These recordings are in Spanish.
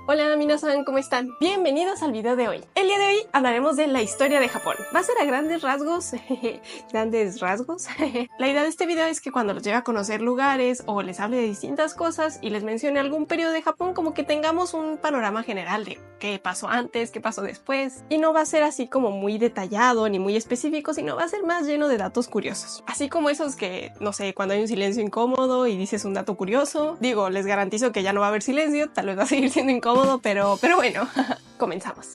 Hola minasan, ¿cómo están? Bienvenidos al video de hoy. El día de hoy hablaremos de la historia de Japón. Va a ser a grandes rasgos, grandes rasgos. La idea de este video es que cuando los lleve a conocer lugares o les hable de distintas cosas y les mencione algún periodo de Japón, como que tengamos un panorama general de qué pasó antes, qué pasó después. Y no va a ser así como muy detallado ni muy específico, sino va a ser más lleno de datos curiosos. Así como esos que, no sé, cuando hay un silencio incómodo y dices un dato curioso. Digo, les garantizo que ya no va a haber silencio, tal vez va a seguir siendo incómodo, pero bueno, comenzamos.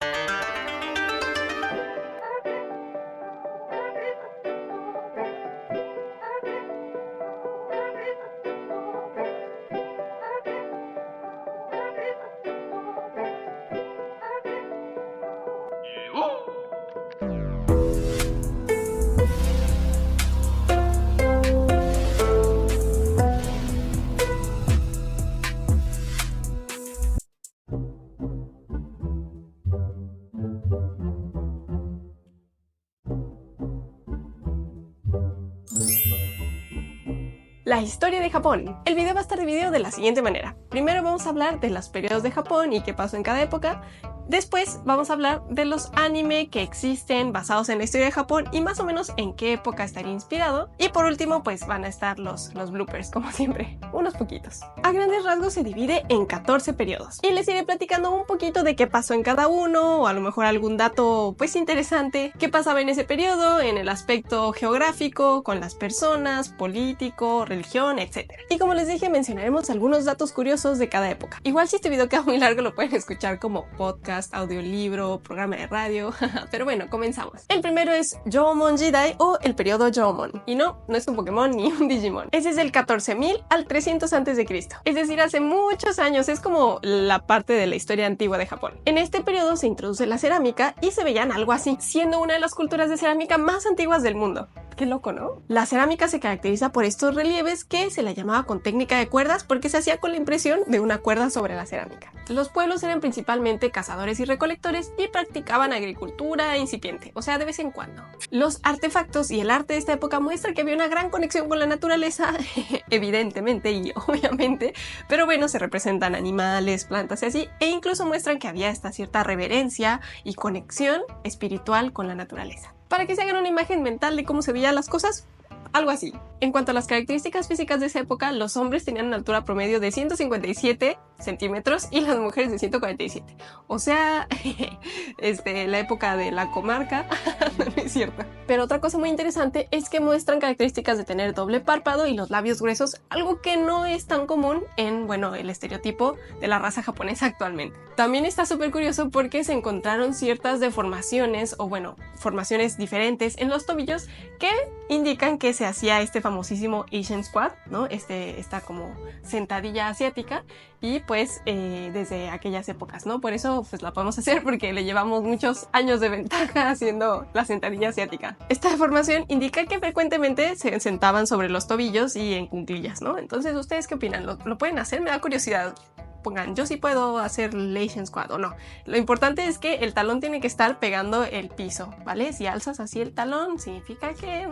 La historia de Japón. El video va a estar dividido de la siguiente manera. Primero vamos a hablar de los periodos de Japón y qué pasó en cada época. Después vamos a hablar de los anime que existen basados en la historia de Japón y más o menos en qué época estaría inspirado. Y por último pues van a estar los bloopers, como siempre, unos poquitos. A grandes rasgos se divide en 14 periodos y les iré platicando un poquito de qué pasó en cada uno o a lo mejor algún dato pues interesante, qué pasaba en ese periodo en el aspecto geográfico, con las personas, político, religión, etc. Y como les dije, mencionaremos algunos datos curiosos de cada época. Igual si este video queda muy largo lo pueden escuchar como podcast, audiolibro, programa de radio, pero bueno, comenzamos. El primero es Jōmon Jidai o el periodo Jōmon. Y no es un Pokémon ni un Digimon. Ese es del 14.000 al 300 a.C. Es decir, hace muchos años, es como la parte de la historia antigua de Japón. En este periodo se introduce la cerámica y se veían algo así, siendo una de las culturas de cerámica más antiguas del mundo. Qué loco, ¿no? La cerámica se caracteriza por estos relieves que se la llamaba con técnica de cuerdas porque se hacía con la impresión de una cuerda sobre la cerámica. Los pueblos eran principalmente cazadores y recolectores y practicaban agricultura incipiente, o sea, de vez en cuando. Los artefactos y el arte de esta época muestran que había una gran conexión con la naturaleza, evidentemente y obviamente, pero bueno, se representan animales, plantas y así, e incluso muestran que había esta cierta reverencia y conexión espiritual con la naturaleza. Para que se hagan una imagen mental de cómo se veían las cosas, algo así. En cuanto a las características físicas de esa época, los hombres tenían una altura promedio de 157 centímetros y las mujeres de 147. O sea, la época de la comarca, no es cierto. Pero otra cosa muy interesante es que muestran características de tener doble párpado y los labios gruesos, algo que no es tan común en, bueno, el estereotipo de la raza japonesa actualmente. También está súper curioso porque se encontraron ciertas deformaciones o, bueno, formaciones diferentes en los tobillos que indican que se hacía este famosísimo Asian Squat, ¿no? Esta como sentadilla asiática y pues desde aquellas épocas, ¿no? Por eso pues la podemos hacer porque le llevamos muchos años de ventaja haciendo la sentadilla asiática. Esta deformación indica que frecuentemente se sentaban sobre los tobillos y en cuclillas, ¿no? Entonces, ¿ustedes qué opinan? ¿Lo pueden hacer? Me da curiosidad. Pongan, yo sí puedo hacer el Asian Squat o no. Lo importante es que el talón tiene que estar pegando el piso, ¿vale? Si alzas así el talón, significa que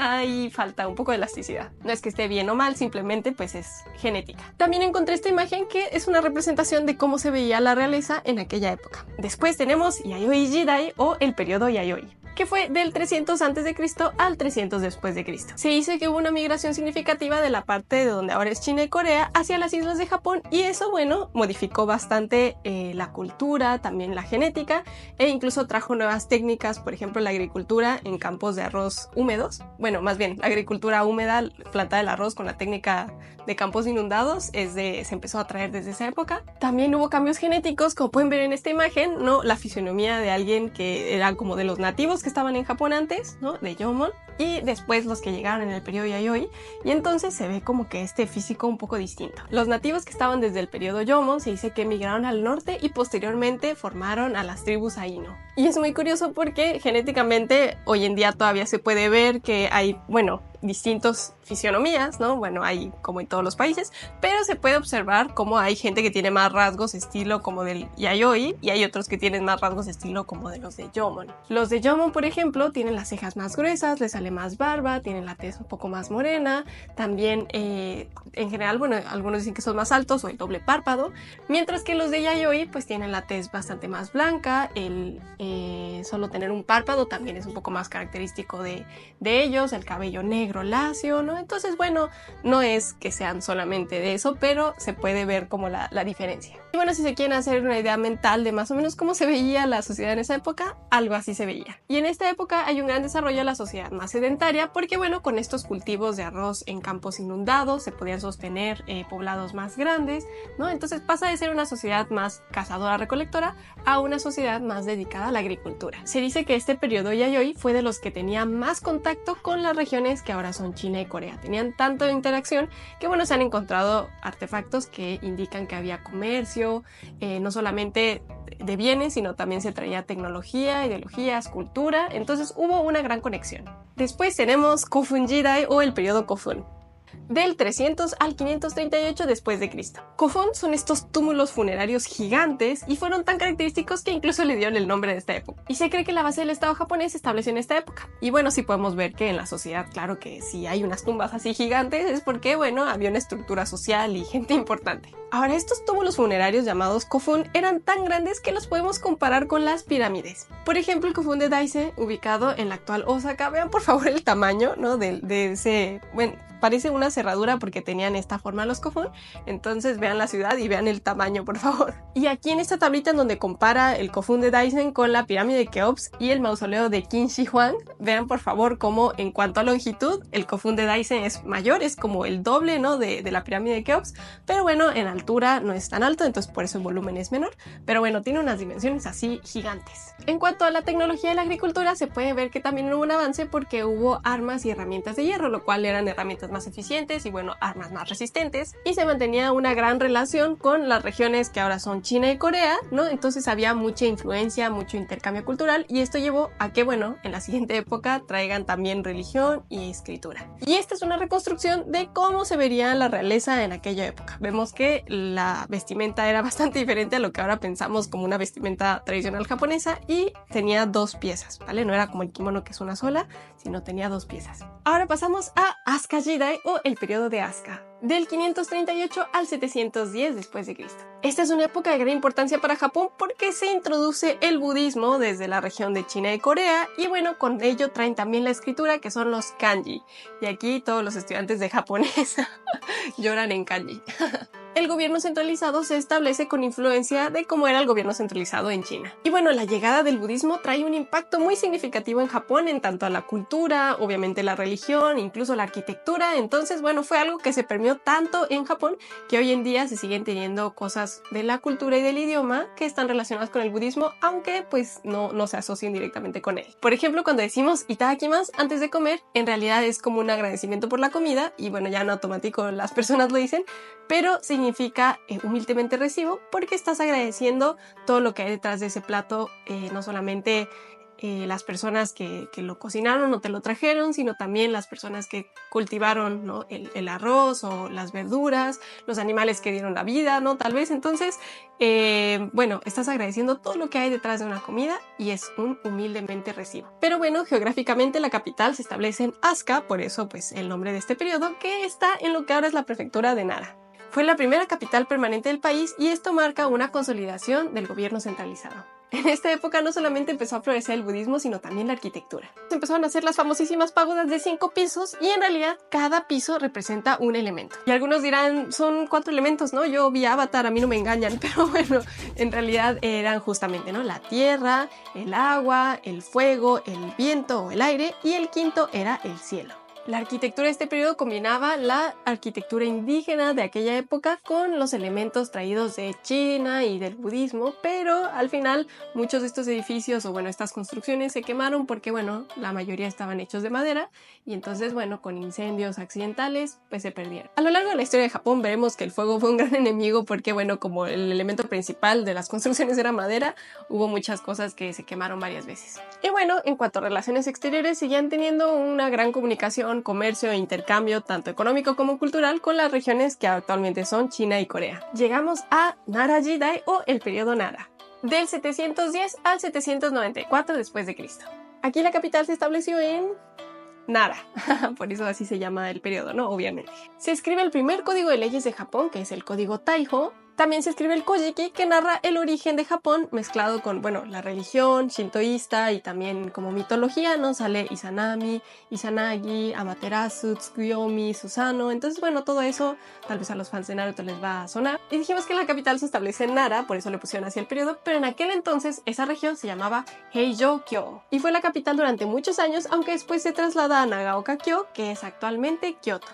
ahí falta un poco de elasticidad. No es que esté bien o mal, simplemente pues es genética. También encontré esta imagen que es una representación de cómo se veía la realeza en aquella época. Después tenemos Yayoi Jidai o el periodo Yayoi, que fue del 300 a.C. al 300 después de Cristo. Se dice que hubo una migración significativa de la parte de donde ahora es China y Corea hacia las islas de Japón y eso, bueno, modificó bastante la cultura, también la genética e incluso trajo nuevas técnicas, por ejemplo la agricultura en campos de arroz húmedos. Bueno, más bien, la agricultura húmeda, plantar el arroz con la técnica de campos inundados se empezó a traer desde esa época. También hubo cambios genéticos, como pueden ver en esta imagen, ¿no? La fisionomía de alguien que era como de los nativos que estaban en Japón antes, ¿no? De Jōmon, y después los que llegaron en el periodo Yayoi, y entonces se ve como que este físico un poco distinto. Los nativos que estaban desde el periodo Jōmon se dice que emigraron al norte y posteriormente formaron a las tribus Aino. Y es muy curioso porque genéticamente hoy en día todavía se puede ver que hay, bueno, distintas fisionomías, ¿no? Bueno, hay como en todos los países, pero se puede observar cómo hay gente que tiene más rasgos estilo como del yayoi y hay otros que tienen más rasgos estilo como de los de Jomon. Los de Jomon, por ejemplo, tienen las cejas más gruesas, les sale más barba, tienen la tez un poco más morena, también en general, bueno, algunos dicen que son más altos o el doble párpado, mientras que los de yayoi pues tienen la tez bastante más blanca, el solo tener un párpado también es un poco más característico de ellos, el cabello negro lacio, ¿no? Entonces, bueno, no es que sean solamente de eso, pero se puede ver como la diferencia. Y bueno, si se quieren hacer una idea mental de más o menos cómo se veía la sociedad en esa época, algo así se veía. Y en esta época hay un gran desarrollo de la sociedad más sedentaria porque, bueno, con estos cultivos de arroz en campos inundados se podían sostener poblados más grandes, ¿no? Entonces pasa de ser una sociedad más cazadora-recolectora a una sociedad más dedicada a la agricultura. Se dice que este periodo yayoi fue de los que tenía más contacto con las regiones que ahora son China y Corea. Tenían tanto de interacción que, bueno, se han encontrado artefactos que indican que había comercio, no solamente de bienes, sino también se traía tecnología, ideologías, cultura, entonces hubo una gran conexión. Después tenemos Kofun Jidai o el periodo Kofun, del 300 al 538 después de Cristo. Kofun son estos túmulos funerarios gigantes y fueron tan característicos que incluso le dieron el nombre de esta época. Y se cree que la base del Estado japonés se estableció en esta época. Y bueno, sí podemos ver que en la sociedad, claro que si hay unas tumbas así gigantes es porque, bueno, había una estructura social y gente importante. Ahora, estos túmulos funerarios llamados Kofun eran tan grandes que los podemos comparar con las pirámides. Por ejemplo, el Kofun de Daisen, ubicado en la actual Osaka, vean por favor el tamaño, ¿no? de ese, bueno, parece una cerradura porque tenían esta forma los Kofun, entonces vean la ciudad y vean el tamaño, por favor. Y aquí en esta tablita en donde compara el Kofun de Daisen con la pirámide de Keops y el mausoleo de Qin Shi Huang, vean por favor cómo en cuanto a longitud el Kofun de Daisen es mayor, es como el doble, ¿no? de la pirámide de Keops, pero bueno, en altura no es tan alto, entonces por eso el volumen es menor, pero bueno, tiene unas dimensiones así gigantes. En cuanto a la tecnología de la agricultura, se puede ver que también hubo un avance porque hubo armas y herramientas de hierro, lo cual eran herramientas más eficientes y, bueno, armas más resistentes, y se mantenía una gran relación con las regiones que ahora son China y Corea, ¿no? Entonces había mucha influencia, mucho intercambio cultural, y esto llevó a que, bueno, en la siguiente época traigan también religión y escritura. Y esta es una reconstrucción de cómo se vería la realeza en aquella época. Vemos que la vestimenta era bastante diferente a lo que ahora pensamos como una vestimenta tradicional japonesa y tenía dos piezas, ¿vale? No era como el kimono que es una sola, sino tenía dos piezas. Ahora pasamos a Asuka Jidai o el periodo de Asuka, del 538 al 710 después de Cristo. Esta es una época de gran importancia para Japón porque se introduce el budismo desde la región de China y Corea y, bueno, con ello traen también la escritura que son los kanji, y aquí todos los estudiantes de japonés lloran en kanji. El gobierno centralizado se establece con influencia de cómo era el gobierno centralizado en China. Y bueno, la llegada del budismo trae un impacto muy significativo en Japón en tanto a la cultura, obviamente la religión, incluso la arquitectura. Entonces, bueno, fue algo que se permeó tanto en Japón que hoy en día se siguen teniendo cosas de la cultura y del idioma que están relacionadas con el budismo, aunque pues no se asocien directamente con él. Por ejemplo, cuando decimos itadakimasu antes de comer, en realidad es como un agradecimiento por la comida y, bueno, ya en automático las personas lo dicen, pero significa humildemente recibo porque estás agradeciendo todo lo que hay detrás de ese plato, no solamente las personas que lo cocinaron o te lo trajeron, sino también las personas que cultivaron, ¿no? el arroz o las verduras, los animales que dieron la vida, ¿no? Tal vez. Entonces, bueno, estás agradeciendo todo lo que hay detrás de una comida y es un humildemente recibo. Pero bueno, geográficamente la capital se establece en Asuka, por eso pues el nombre de este periodo, que está en lo que ahora es la prefectura de Nara. Fue la primera capital permanente del país y esto marca una consolidación del gobierno centralizado. En esta época no solamente empezó a florecer el budismo, sino también la arquitectura. Empezaron a hacer las famosísimas pagodas de 5 pisos y en realidad cada piso representa un elemento. Y algunos dirán, son 4 elementos, ¿no? Yo vi Avatar, a mí no me engañan, pero bueno, en realidad eran justamente, ¿no? La tierra, el agua, el fuego, el viento o el aire y el quinto era el cielo. La arquitectura de este periodo combinaba la arquitectura indígena de aquella época con los elementos traídos de China y del budismo, pero al final muchos de estos edificios o, bueno, estas construcciones se quemaron porque, bueno, la mayoría estaban hechos de madera y entonces, bueno, con incendios accidentales pues se perdieron. A lo largo de la historia de Japón veremos que el fuego fue un gran enemigo porque, bueno, como el elemento principal de las construcciones era madera, hubo muchas cosas que se quemaron varias veces. Y bueno, en cuanto a relaciones exteriores, seguían teniendo una gran comunicación cooperación, comercio e intercambio, tanto económico como cultural, con las regiones que actualmente son China y Corea. Llegamos a Nara Jidai o el periodo Nara, del 710 al 794 después de Cristo. Aquí la capital se estableció en Nara, por eso así se llama el periodo, ¿no? Obviamente. Se escribe el primer código de leyes de Japón, que es el código Taiho. También se escribe el Kojiki, que narra el origen de Japón mezclado con, bueno, la religión shintoísta y también como mitología, ¿no? Sale Izanami, Izanagi, Amaterasu, Tsukuyomi, Susanoo. Entonces, bueno, todo eso tal vez a los fans de Naruto les va a sonar. Y dijimos que la capital se establece en Nara, por eso le pusieron así el periodo, pero en aquel entonces esa región se llamaba Heijō-kyo y fue la capital durante muchos años, aunque después se traslada a Nagaoka-kyo, que es actualmente Kioto.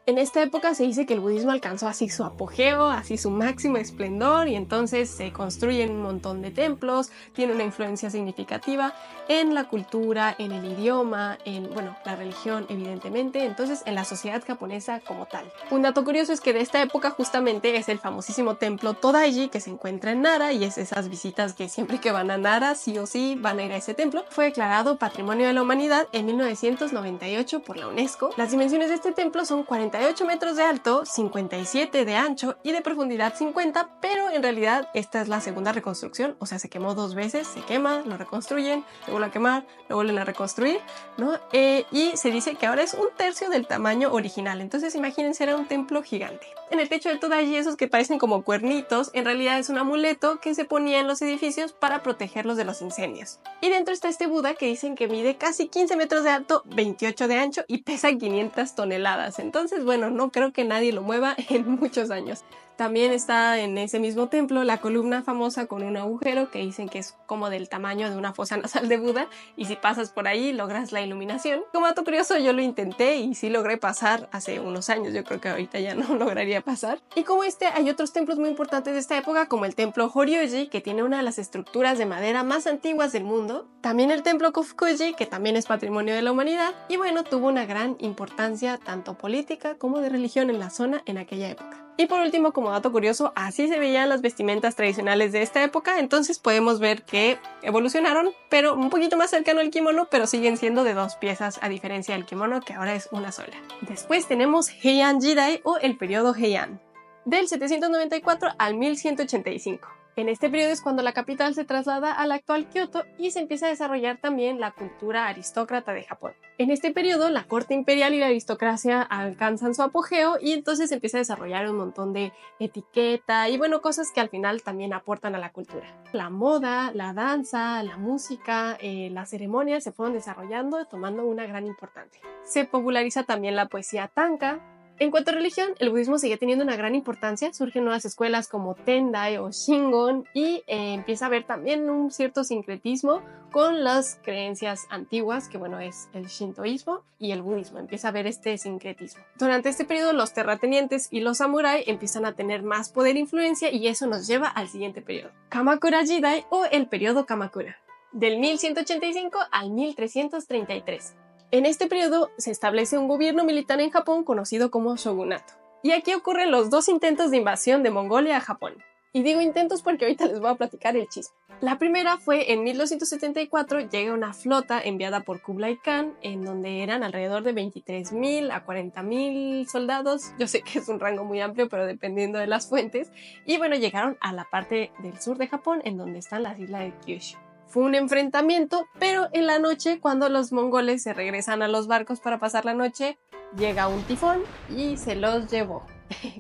En esta época se dice que el budismo alcanzó así su apogeo, así su máximo esplendor, y entonces se construyen un montón de templos, tiene una influencia significativa en la cultura, en el idioma, en, bueno, la religión evidentemente, entonces en la sociedad japonesa como tal. Un dato curioso es que de esta época justamente es el famosísimo templo Todaiji que se encuentra en Nara, y es esas visitas que siempre que van a Nara sí o sí van a ir a ese templo. Fue declarado Patrimonio de la Humanidad en 1998 por la UNESCO. Las dimensiones de este templo son 48 metros de alto, 57 de ancho y de profundidad 50, pero en realidad esta es la segunda reconstrucción, o sea, se quemó 2 veces, se quema, lo reconstruyen, se vuelve a quemar, lo vuelven a reconstruir, ¿no? Y se dice que ahora es 1/3 del tamaño original, entonces imagínense, era un templo gigante. En el techo del Todaiji, esos que parecen como cuernitos, en realidad es un amuleto que se ponía en los edificios para protegerlos de los incendios. Y dentro está este Buda que dicen que mide casi 15 metros de alto, 28 de ancho y pesa 500 toneladas. Entonces, bueno, no creo que nadie lo mueva en muchos años. También está en ese mismo templo la columna famosa con un agujero que dicen que es como del tamaño de una fosa nasal de Buda, y si pasas por ahí logras la iluminación. Como dato curioso, yo lo intenté y sí logré pasar hace unos años, yo creo que ahorita ya no lograría pasar. Y como este, hay otros templos muy importantes de esta época, como el templo Horyoji, que tiene una de las estructuras de madera más antiguas del mundo. También el templo Kofukuji, que también es Patrimonio de la Humanidad, y bueno, tuvo una gran importancia tanto política como de religión en la zona en aquella época. Y por último, como dato curioso, así se veían las vestimentas tradicionales de esta época, entonces podemos ver que evolucionaron, pero un poquito más cercano al kimono, pero siguen siendo de 2 piezas a diferencia del kimono, que ahora es una sola. Después tenemos Heian Jidai o el periodo Heian, del 794 al 1185. En este periodo es cuando la capital se traslada a la actual Kioto y se empieza a desarrollar también la cultura aristócrata de Japón. En este periodo la corte imperial y la aristocracia alcanzan su apogeo y entonces se empieza a desarrollar un montón de etiqueta y bueno, cosas que al final también aportan a la cultura. La moda, la danza, la música, las ceremonias se fueron desarrollando tomando una gran importancia. Se populariza también la poesía tanka. En cuanto a religión, el budismo sigue teniendo una gran importancia, surgen nuevas escuelas como Tendai o Shingon y empieza a haber también un cierto sincretismo con las creencias antiguas, que bueno, es el shintoísmo y el budismo, empieza a haber este sincretismo. Durante este periodo los terratenientes y los samurái empiezan a tener más poder e influencia y eso nos lleva al siguiente periodo, Kamakura Jidai o el periodo Kamakura, del 1185 al 1333. En este periodo se establece un gobierno militar en Japón conocido como shogunato. Y aquí ocurren los 2 intentos de invasión de Mongolia a Japón. Y digo intentos porque ahorita les voy a platicar el chisme. La primera fue en 1274, llega una flota enviada por Kublai Khan, en donde eran alrededor de 23.000 a 40.000 soldados. Yo sé que es un rango muy amplio, pero dependiendo de las fuentes. Y bueno, llegaron a la parte del sur de Japón, en donde están las islas de Kyushu. Fue un enfrentamiento, pero en la noche, cuando los mongoles se regresan a los barcos para pasar la noche, llega un tifón y se los llevó.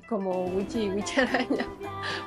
Como Wichi Araña.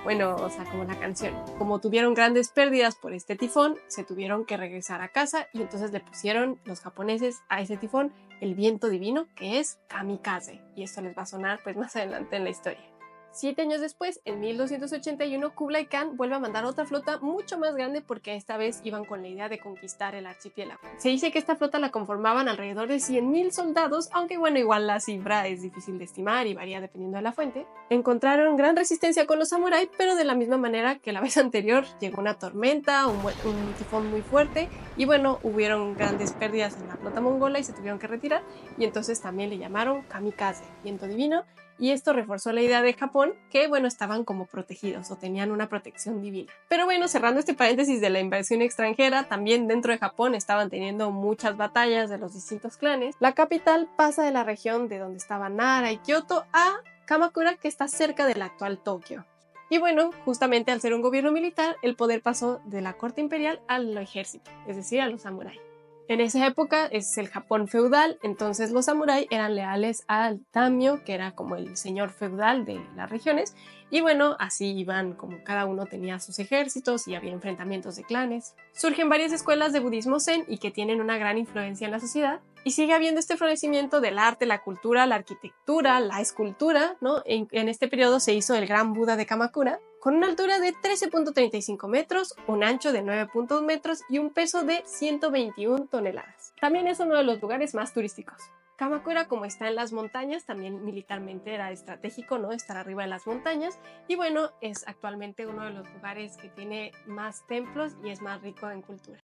Bueno, o sea, como la canción. Como tuvieron grandes pérdidas por este tifón, se tuvieron que regresar a casa y entonces le pusieron los japoneses a ese tifón el viento divino, que es kamikaze. Y esto les va a sonar pues más adelante en la historia. 7 años después, en 1281, Kublai Khan vuelve a mandar otra flota mucho más grande porque esta vez iban con la idea de conquistar el archipiélago. Se dice que esta flota la conformaban alrededor de 100.000 soldados, aunque bueno, igual la cifra es difícil de estimar y varía dependiendo de la fuente. Encontraron gran resistencia con los samuráis, pero de la misma manera que la vez anterior llegó una tormenta, un tifón muy fuerte y bueno, hubieron grandes pérdidas en la flota mongola y se tuvieron que retirar y entonces también le llamaron kamikaze, viento divino. y esto reforzó la idea de Japón que, bueno, estaban como protegidos o tenían una protección divina. Pero bueno, cerrando este paréntesis de la invasión extranjera, también dentro de Japón estaban teniendo muchas batallas de los distintos clanes. La capital pasa de la región de donde estaban Nara y Kioto a Kamakura, que está cerca del actual Tokio. Y bueno, justamente al ser un gobierno militar, el poder pasó de la corte imperial al ejército, es decir, a los samuráis. En esa época es el Japón feudal, entonces los samuráis eran leales al daimyo, que era como el señor feudal de las regiones, y bueno, así iban como cada uno tenía sus ejércitos y había enfrentamientos de clanes. Surgen varias escuelas de budismo zen y que tienen una gran influencia en la sociedad, y sigue habiendo este florecimiento del arte, la cultura, la arquitectura, la escultura, ¿no? En este periodo se hizo el Gran Buda de Kamakura, con una altura de 13.35 metros, un ancho de 9.1 metros y un peso de 121 toneladas. También es uno de los lugares más turísticos. Kamakura, como está en las montañas, también militarmente era estratégico, ¿no? Estar arriba de las montañas. Y bueno, es actualmente uno de los lugares que tiene más templos y es más rico en cultura.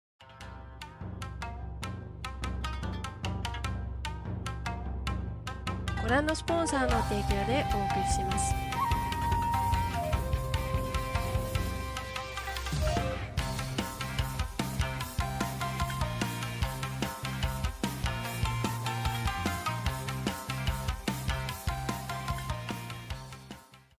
ご覧のスポンサーの提供でお送りします。